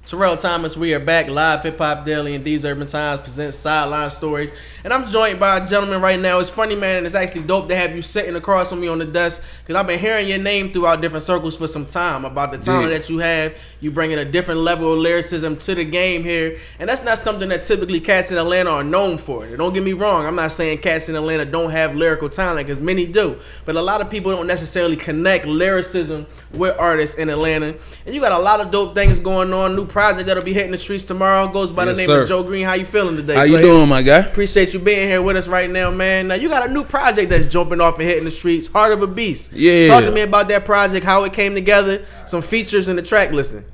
Terrell Thomas, we are back. Live Hip Hop Daily and These Urban Times presents Sideline Stories. And I'm joined by a gentleman right now. It's funny, man, and it's actually dope to have you sitting across from me on the desk because I've been hearing your name throughout different circles for some time about the talent that you have. You bringing a different level of lyricism to the game here. And that's not something that typically cats in Atlanta are known for. Don't get me wrong. I'm not saying cats in Atlanta don't have lyrical talent because many do. But a lot of people don't necessarily connect lyricism with artists in Atlanta. And you got a lot of dope things going on. New project that'll be hitting the streets tomorrow goes by the name of Joe Green. How you feeling today? How you doing, my guy? Appreciate you being here with us right now, man. Now you got a new project that's jumping off and hitting the streets, Heart of a Beast. Yeah. Talk to me about that project, how it came together, some features in the track listing.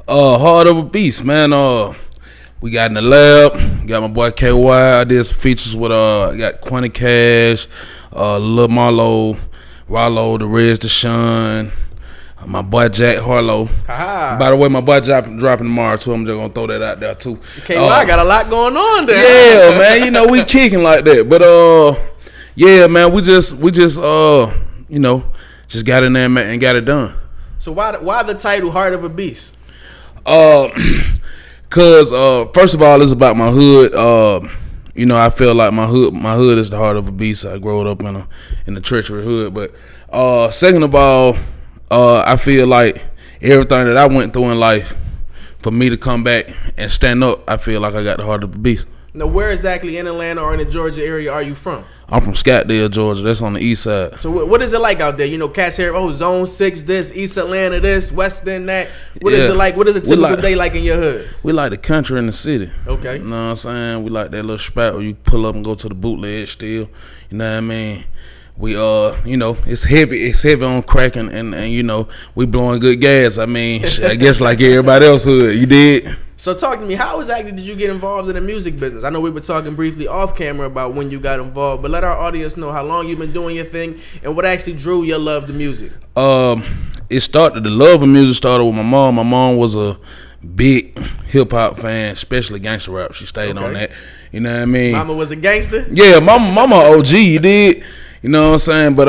Heart of a Beast, man. We got in the lab, got my boy KY. I did some features with I got Quanty Cash, Lil Marlo, Rollo, the Reds, Deshaun. My boy Jack Harlow. By the way, my boy dropping tomorrow too. I'm just gonna throw that out there too. KY got a lot going on there. Yeah, man. You know we kicking like that, but yeah, man. We just you know, just got in there and got it done. So why the title Heart of a Beast? Cause first of all, it's about my hood. You know, I feel like my hood is the heart of a beast. I grew up in a treacherous hood, but second of all. I feel like everything that I went through in life, for me to come back and stand up, I feel like I got the heart of a beast. Now, where exactly in Atlanta or in the Georgia area are you from? I'm from Scottsdale, Georgia. That's on the east side. So what is it like out there? You know, cats here, Zone 6 this, East Atlanta this, West End that. What is it like? What is a typical day like in your hood? We like the country and the city. Okay. You know what I'm saying? We like that little spot where you pull up and go to the bootleg still. You know what I mean? We you know, it's heavy on cracking and you know, we blowing good gas. I mean, I guess like everybody else hood. You did? So talk to me, how exactly did you get involved in the music business? I know we were talking briefly off camera about when you got involved, but let our audience know how long you've been doing your thing and what actually drew your love to music. The love of music started with my mom. My mom was a big hip hop fan, especially gangster rap. She stayed on that. You know what I mean? Mama was a gangster? Yeah, mama OG, you did. You know what I'm saying? But,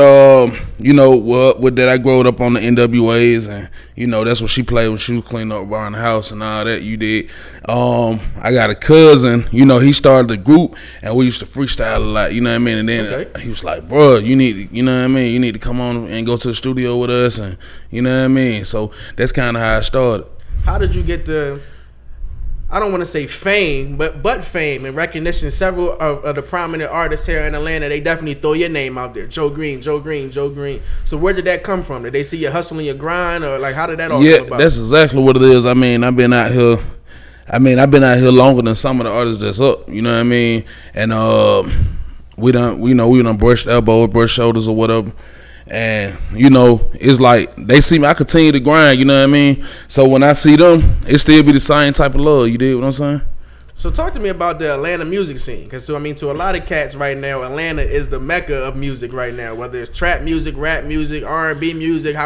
you know, with that, I grew up on the NWAs, and, you know, that's what she played when she was cleaning up around the house and all that. You did. I got a cousin, you know, he started the group, and we used to freestyle a lot, you know what I mean? And then he was like, bro, you need to, you know what I mean? You need to come on and go to the studio with us, and, you know what I mean? So that's kind of how I started. How did you get the... I don't want to say fame, but fame and recognition. Several of the prominent artists here in Atlanta, they definitely throw your name out there. Joe Green, Joe Green, Joe Green. So where did that come from? Did they see you hustling your grind, or like how did that all come about? Yeah, that's exactly what it is. I mean, I've been out here longer than some of the artists that's up. You know what I mean? And we done brushed elbows, brushed shoulders, or whatever. And, you know, it's like they see me, I continue to grind, you know what I mean? So when I see them, it still be the same type of love, you dig what I'm saying? So talk to me about the Atlanta music scene, because to a lot of cats right now, Atlanta is the mecca of music right now, whether it's trap music, rap music, R&B music,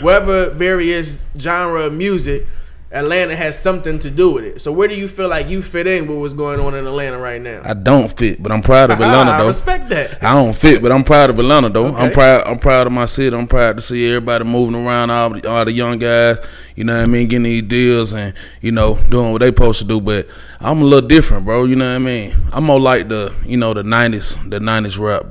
whatever various genre of music, Atlanta has something to do with it. So where do you feel like you fit in with what's going on in Atlanta right now? I don't fit, but I'm proud of Atlanta though. I respect that. I don't fit, but I'm proud of Atlanta though. Okay. I'm proud of my city. I'm proud to see everybody moving around, all the young guys, you know what I mean, getting these deals and, you know, doing what they supposed to do. But I'm a little different, bro, you know what I mean? I'm more like the 90s rap,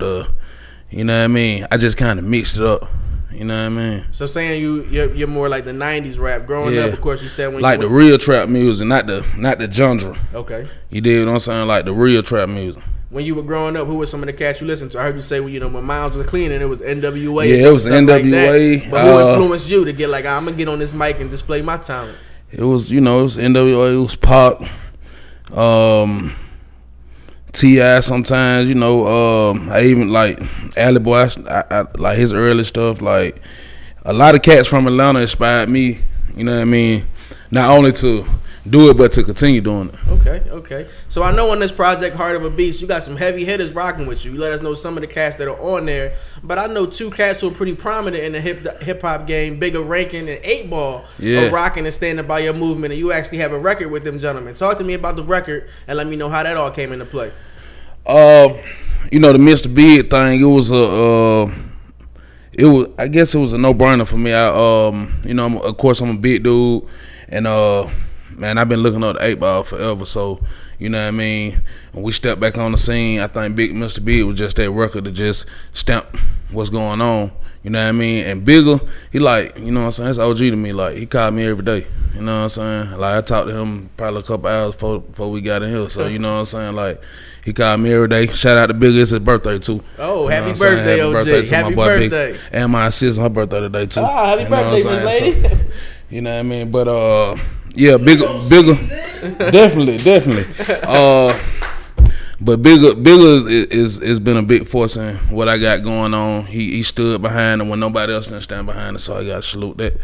you know what I mean? I just kind of mixed it up. You know what I mean? So saying you're more like the 90s rap. Growing up, of course, you said when like the real trap music, not the genre. Okay. You did what I'm saying? Like the real trap music. When you were growing up, who were some of the cats you listened to? I heard you say, when moms was cleaning, it was NWA. Yeah, it was NWA. Like but who influenced you to get like, I'm gonna get on this mic and display my talent? It was, it was NWA. It was Pac. T.I. sometimes, I even like Alley Boy. I like his early stuff. Like a lot of cats from Atlanta inspired me. You know what I mean? Not only to do it, but to continue doing it. Okay. So I know on this project, Heart of a Beast, you got some heavy hitters rocking with you. You let us know some of the cats that are on there. But I know two cats who are pretty prominent in the hip hop game, Bigga Rankin and 8 Ball, are rocking and standing by your movement. And you actually have a record with them gentlemen. Talk to me about the record and let me know how that all came into play. The Mr. Bigg thing, I guess it was a no-brainer for me. Of course I'm a big dude, and man, I've been looking up the 8 Ball forever. So, you know what I mean? When we stepped back on the scene, I think Mr. Bigg was just that record to just stamp what's going on. You know what I mean? And Bigga, he like, you know what I'm saying? That's OG to me. Like, he called me every day. You know what I'm saying? Like, I talked to him probably a couple hours before we got in here. So, you know what I'm saying? Like, he called me every day. Shout out to Bigga. It's his birthday, too. Oh, happy birthday, OG. Birthday to happy my boy birthday. Bigg. And my assistant, her birthday today, too. Oh, happy you know birthday, Miss Lady. So, you know what I mean? But, yeah, Bigga. Definitely. But Bigga is been a big force in what I got going on. He stood behind it when nobody else didn't stand behind it, so I got to salute that.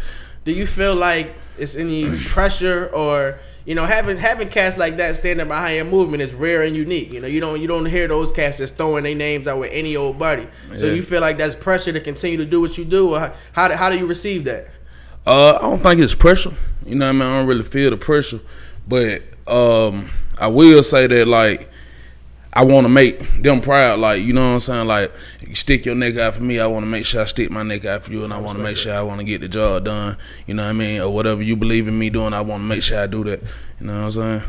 Do you feel like it's any pressure or, you know, having cats like that standing behind your movement is rare and unique? You know, you don't hear those cats just throwing their names out with any old buddy. So you feel like that's pressure to continue to do what you do, or how do you receive that? I don't think it's pressure. You know what I mean? I don't really feel the pressure, but I will say that, like, I want to make them proud. Like, you know what I'm saying? Like, you stick your neck out for me, I want to make sure I stick my neck out for you, and I want to make sure I want to get the job done. You know what I mean? Or whatever you believe in me doing, I want to make sure I do that. You know what I'm saying?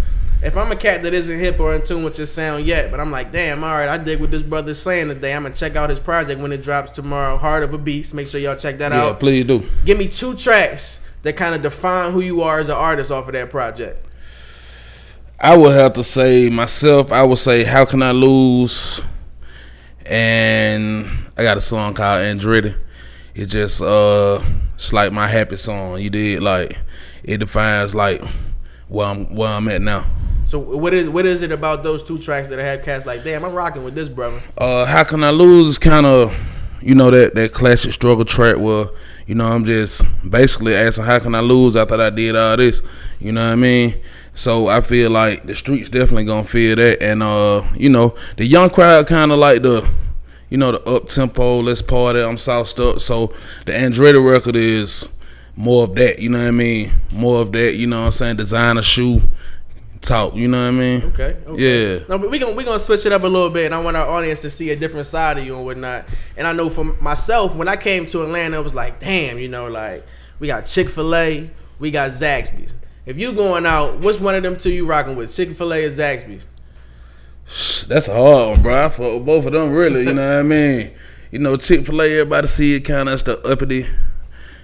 If I'm a cat that isn't hip or in tune with your sound yet, but I'm like, damn, all right, I dig what this brother's saying today. I'm going to check out his project when it drops tomorrow, Heart of a Beast. Make sure y'all check that out. Yeah, please do. Give me 2 tracks that kind of define who you are as an artist off of that project. I would have to say myself, I would say How Can I Lose? And I got a song called Andretti. It's just it's like my happy song. You did, like, it defines like where I'm at now. So what is it about those 2 tracks that have cats like, damn, I'm rocking with this brother? How Can I Lose is kind of, you know, that classic struggle track where, you know, I'm just basically asking how can I lose after I did all this. You know what I mean? So I feel like the streets definitely gonna feel that, and you know, the young crowd kind of like the, you know, the up tempo, let's party, I'm sauced up. So the Andretti record is more of that. You know what I mean? More of that. You know what I'm saying? Designer shoe talk. You know what I mean? Okay. Yeah. No, but we gonna switch it up a little bit, and I want our audience to see a different side of you and whatnot. And I know for myself, when I came to Atlanta, it was like, damn, you know, like, we got Chick-fil-A, we got Zaxby's. If you going out, what's one of them 2 you rocking with, Chick-fil-A or Zaxby's? That's a hard one, bro. I fuck with both of them, really. You know what I mean? You know, Chick-fil-A, everybody see it kind of the uppity.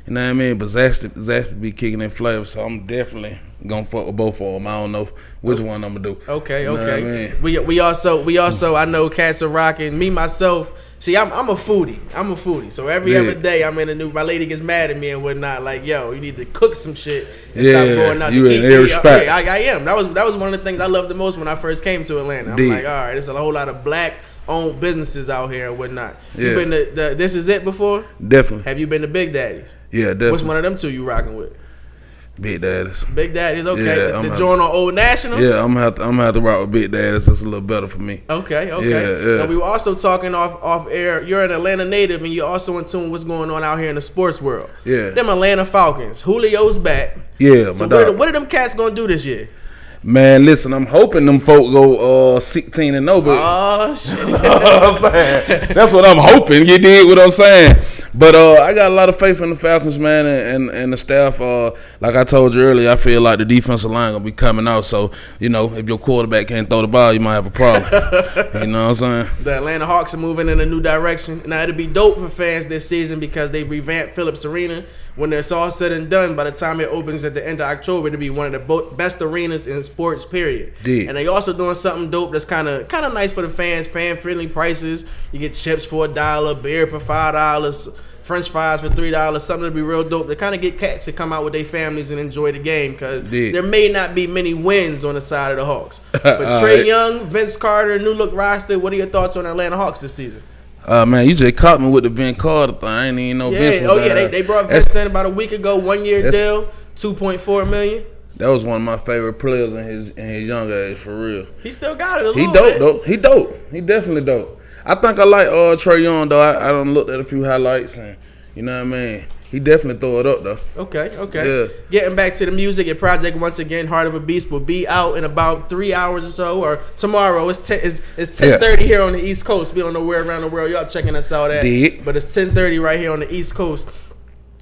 You know what I mean? But Zaxby be kicking in flavor, so I'm definitely gonna fuck with both of them. I don't know which one I'm gonna do. Okay. You know what I mean? We also I know cats are rocking. Me myself, see, I'm a foodie. So every other day I'm in a new. My lady gets mad at me and whatnot. Like, yo, you need to cook some shit and stop going out you to in eat. every spot. Yeah, I am. That was one of the things I loved the most when I first came to Atlanta. I'm like, all right, there's a whole lot of black-owned businesses out here and whatnot. Yeah. You been to This Is It before? Definitely. Have you been to Big Daddy's? Yeah, definitely. What's one of them 2 you rocking with? Big Daddy's. Big Daddy's, okay. Yeah, the joint on Old National? Yeah, I'm gonna have to rock with Big Daddy's. It's a little better for me. Okay. Yeah. Now, we were also talking off air. You're an Atlanta native, and you're also in tune with what's going on out here in the sports world. Yeah. Them Atlanta Falcons. Julio's back. Yeah, So my dog. what are them cats gonna do this year? Man, listen, I'm hoping them folk go 16-0, but Oh shit! you know what I'm saying? That's what I'm hoping. You dig what I'm saying? But I got a lot of faith in the Falcons, man, and the staff. Like I told you earlier, I feel like the defensive line gonna be coming out. So, you know, if your quarterback can't throw the ball, you might have a problem. You know what I'm saying? The Atlanta Hawks are moving in a new direction. Now, it'll be dope for fans this season because they revamped Phillips Arena. When it's all said and done, by the time it opens at the end of October, it'll be one of the best arenas in sports, period. Yeah. And they also doing something dope that's kind of nice for the fans, fan-friendly prices. You get chips for $1, beer for $5, French fries for $3, something to be real dope to kind of get cats to come out with their families and enjoy the game because there may not be many wins on the side of the Hawks. But Trey Young, Vince Carter, new look roster, what are your thoughts on the Atlanta Hawks this season? Man, you just caught me with the Vince Carter thing. I ain't even know Vince was they brought Vince in about a week ago, 1 year deal, $2.4 million. That was one of my favorite players in his young age, for real. He still got it a He little dope bit. though. He dope. He definitely dope. I think I like Trey Young though. I done looked at a few highlights and you know what I mean. He definitely throw it up though. Okay. Yeah. Getting back to the music, your project once again, Heart of a Beast, will be out in about 3 hours or so, or tomorrow. It's 10:30 here on the East Coast. We don't know where around the world y'all checking us out at, but it's 10:30 right here on the East Coast.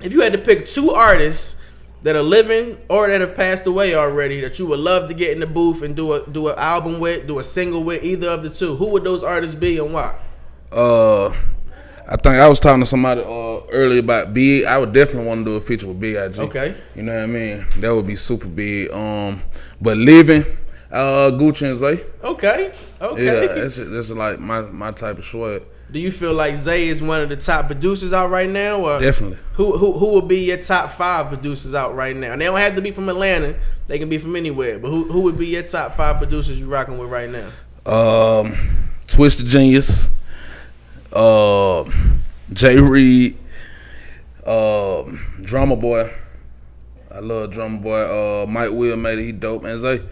If you had to pick 2 artists that are living or that have passed away already that you would love to get in the booth and do an album with, do a single with, either of the two? Who would those artists be and why? I think I was talking to somebody earlier about Bigg. I would definitely want to do a feature with Bigg. Okay. You know what I mean? That would be super big. But living, Gucci and Zay. Okay. Yeah, that's like my type of swag. Do you feel like Zay is one of the top producers out right now? Or Definitely. Who would be your top 5 producers out right now? And they don't have to be from Atlanta. They can be from anywhere. But who would be your top 5 producers you rocking with right now? Twisted Genius. Jay Reed, Drummer Boy. I love Drummer Boy. Mike Will made it. He dope. And Zay.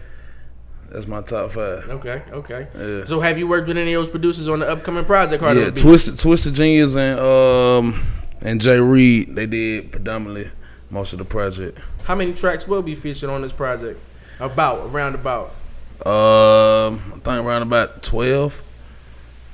That's my top 5. Okay. Yeah. So have you worked with any of those producers on the upcoming project? Yeah, Twisted Genius and Jay Reed. They did predominantly most of the project. How many tracks will be featured on this project? Around about. I think around about 12.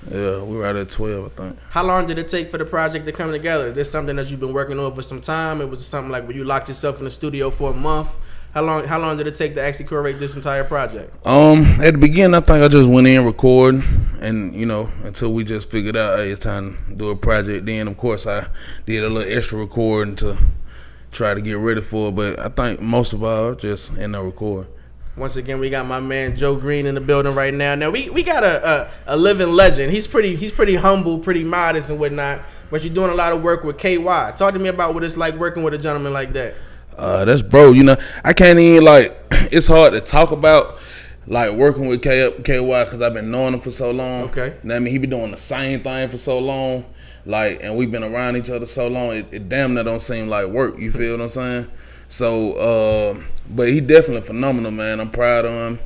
Yeah, we were at 12, I think. How long did it take for the project to come together? Is this something that you've been working on for some time? It was something like where you locked yourself in the studio for a month? How long did it take to actually curate this entire project? At the beginning, I think I just went in recording, and until we just figured out, hey, it's time to do a project. Then, of course, I did a little extra recording to try to get ready for it. But I think most of all, just in the recording. Once again, we got my man Joe Green in the building right now. Now we got a living legend. He's pretty humble, pretty modest and whatnot. But you're doing a lot of work with KY. Talk to me about what it's like working with a gentleman like that. That's bro. I can't even it's hard to talk about working with KY because I've been knowing him for so long. Okay. I mean, he been doing the same thing for so long, and we've been around each other so long. It damn near don't seem like work. You feel what I'm saying? So, but he definitely phenomenal, man. I'm proud of him.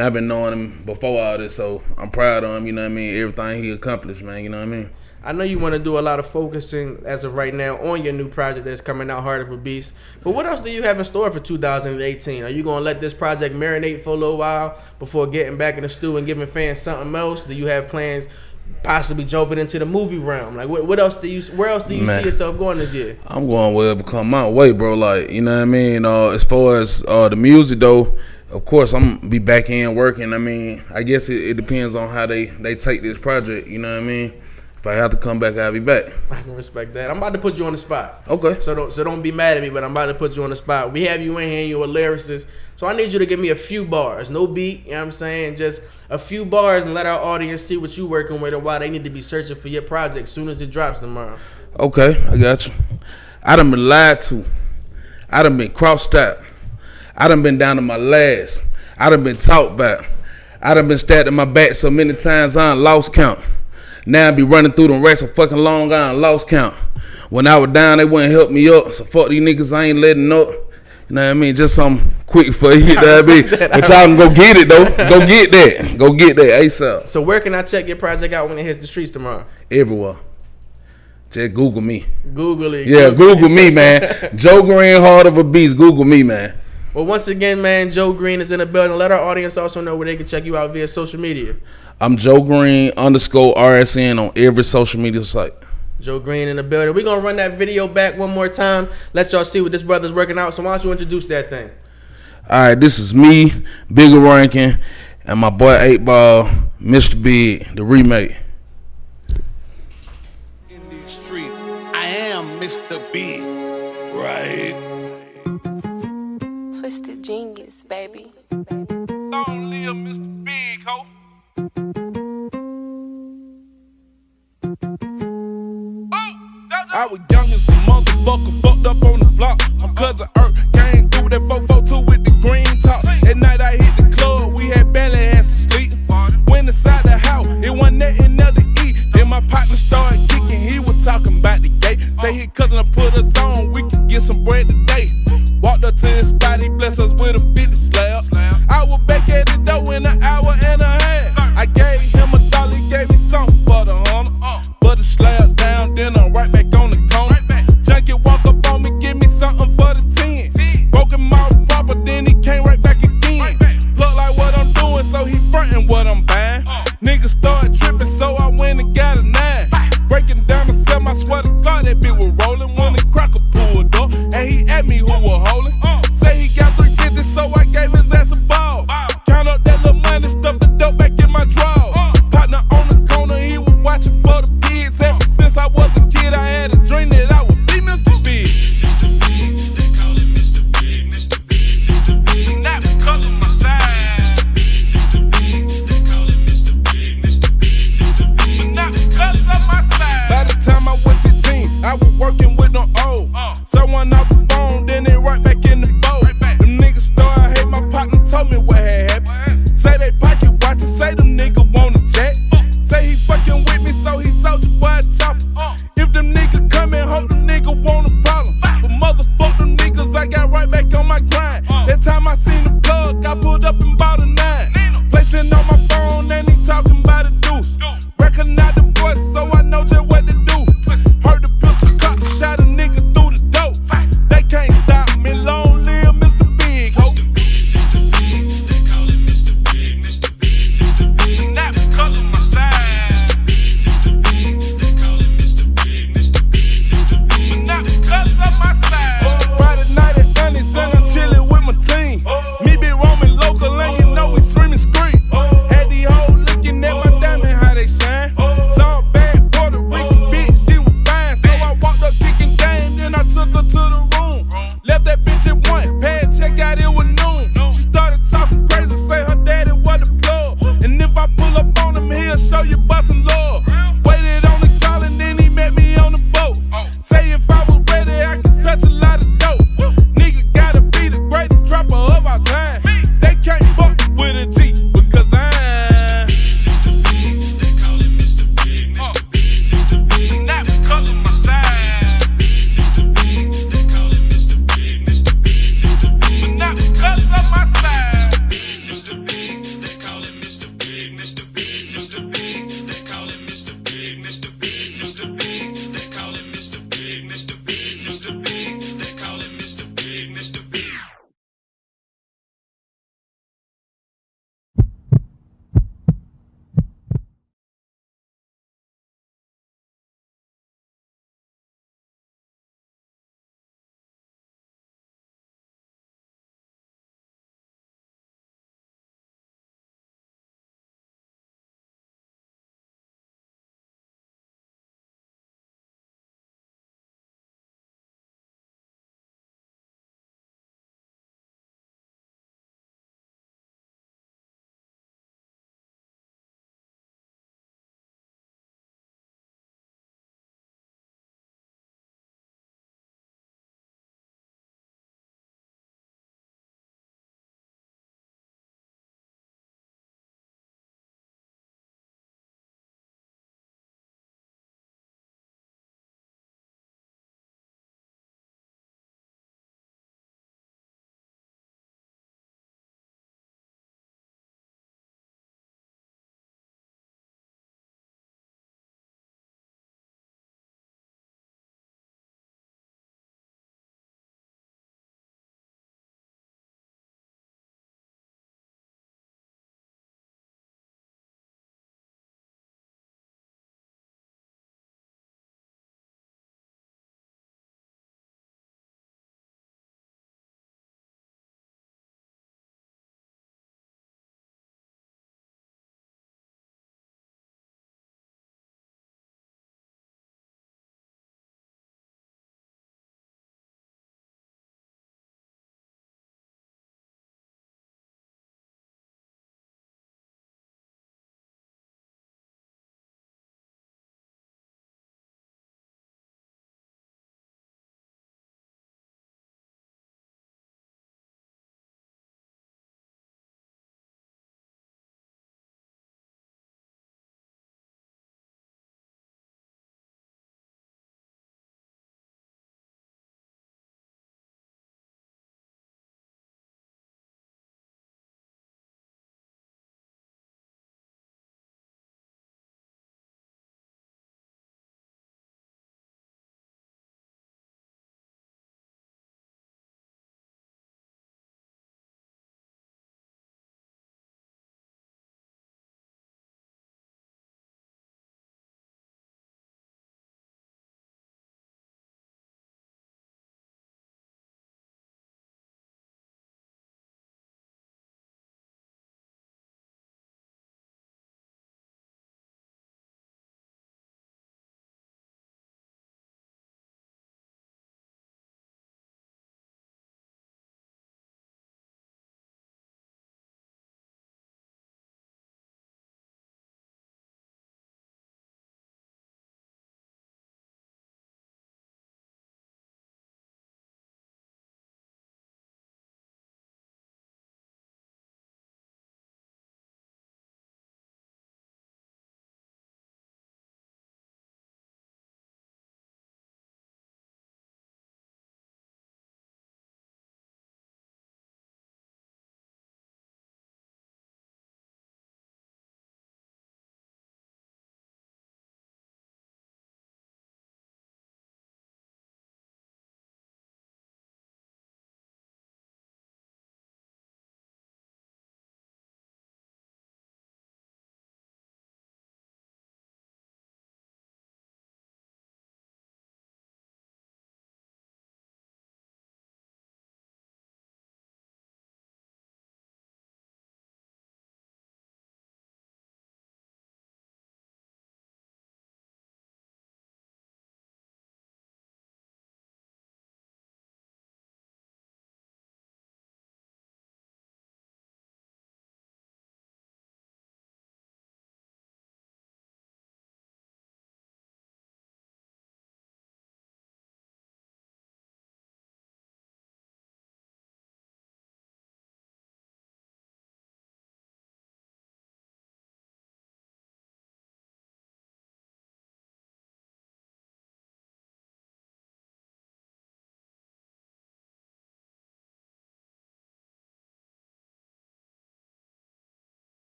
I've been knowing him before all this, so I'm proud of him. Everything he accomplished, man. You know what I mean? I know you want to do a lot of focusing as of right now on your new project that's coming out, Heart of a Beast. But what else do you have in store for 2018? Are you going to let this project marinate for a little while before getting back in the stew and giving fans something else? Do you have plans possibly jumping into the movie realm? Where else do you see yourself going this year? I'm going wherever come my way, bro. You know what I mean? As far as the music, though, of course, I'm going to be back in working. I mean, I guess it depends on how they take this project. You know what I mean? If I have to come back, I'll be back. I can respect that. I'm about to put you on the spot. Okay. So don't be mad at me, but I'm about to put you on the spot. We have you in here, you're a lyricist. So I need you to give me a few bars. No beat, you know what I'm saying? Just a few bars and let our audience see what you working with and why they need to be searching for your project as soon as it drops tomorrow. Okay, I got you. I done been lied to. I done been crossed out. I done been down to my last. I done been talked about. I done been stabbed in my back so many times I done lost count. Now I be running through them racks of fucking long I done lost count. When I was down, they wouldn't help me up. So fuck these niggas, I ain't letting up. You know what I mean? Just something quick for you, know what I mean? But y'all can go get it, though. Go get that. Go get that ASAP. So where can I check your project out when it hits the streets tomorrow? Everywhere. Just Google me. Google it. Yeah, Google me, man. Joe Green, Heart of a Beast. Google me, man. Well, once again, man, Joe Green is in the building. Let our audience also know where they can check you out via social media. I'm Joe Green _RSN on every social media site. Joe Green in the building. We're going to run that video back one more time. Let y'all see what this brother's working out. So why don't you introduce that thing? All right, this is me, Bigga Rankin, and my boy 8 Ball, Mr. Bigg, the remake. In these streets, I am Mr. Bigg, right? Twisted genius, baby. Long live Mr. Bigg, ho. I was young as a motherfucker, fucked up on the block. My cousin Earth came through that 442 with the green top. At night I hit the club, we had barely had some sleep. Went inside the house, it wasn't nothing else to eat. Then my partner started kicking, he was talking about the gate. Say his cousin to put us on, we could get some bread today. Walked up to his spot, he blessed us with a 50 slab. I was back at the door in an hour and a half. I gave him $1, he gave me something for the $100. But the slab down, then I'm right back on the corner. Junkie walk up on me, give me something for the 10. Broke him out proper, then he came right back again. Look like what I'm doing, so he frontin' what I'm buying. Niggas started tripping, so I went and got a 9. Breaking down the stem, I swear to God that bitch was rolling. When the cracker pulled up, and he asked me who was holding. with them O's. Someone off the phone, then it